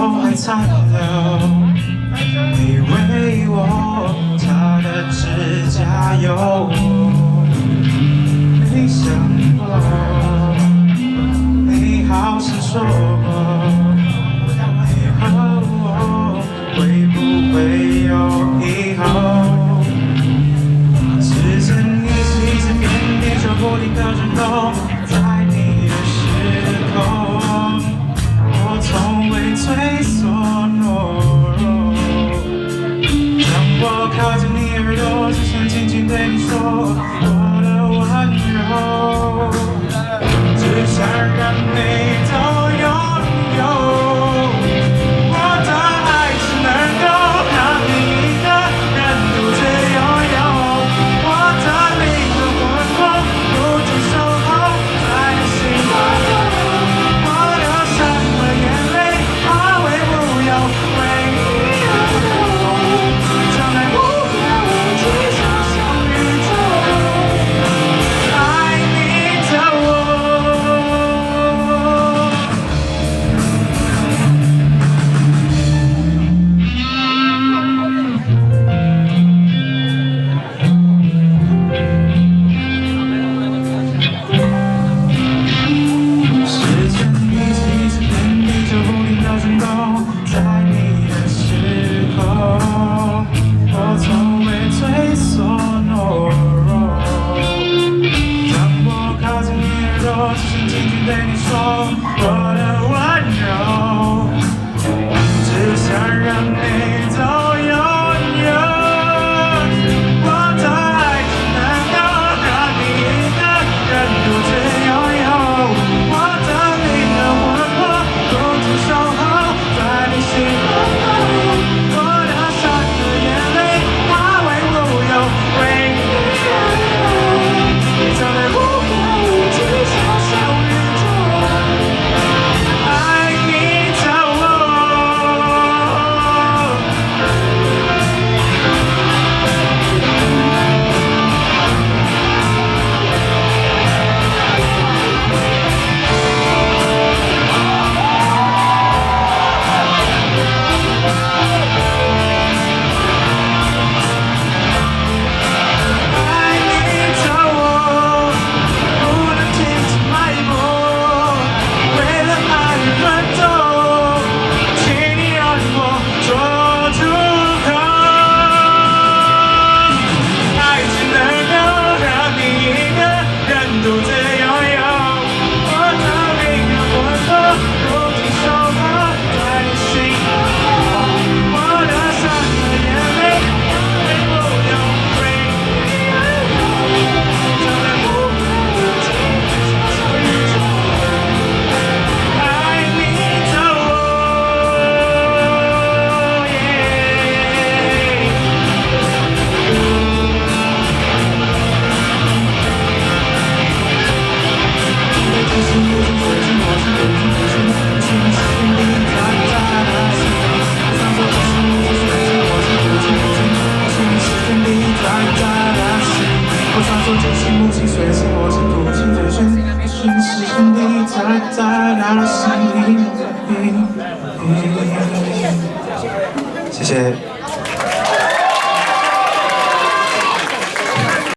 都还残留。你为我擦的指甲油，没想过，你好像说过，以后会不会有以后？时间一直变，地球不停地转动，在你的时空，我从未退缩懦弱。当我靠近你耳朵，只想轻轻对你说我的温柔，只想让你都拥有。我的爱只能够让你一个人独自拥有，我的灵和魂魄不停守候在你心中。我流下的眼泪化为乌有，为你而流，将来无边无际小小宇宙，爱你的我。时间一直变，地球不停地转动，在你的时空，我从未退缩懦弱。当我靠近你耳朵，只想轻轻对你说我的温柔，只想让你都拥有。我的爱只能够让你一个人独自拥有，我的灵和魂魄不停守候在你心中。我流下的眼泪化为乌有，为你而流，将来无边无际小小宇宙，爱你的我。爱你的我，不能停止脉搏，为了爱而奋斗，请你让我做出口。爱只能够让你一个人独自拥有，我的灵和魂魄不停守候在你心中。我流下的眼泪化为乌有，为你而流，将来无边无际小小宇宙，爱你的我。即使无尽水晶，我是无尽的心，心心里在那心。我常说即使无尽水晶，我是无尽的心，心里在那心。我常说即使无尽水晶，我是无尽的心，心里在那心。谢谢。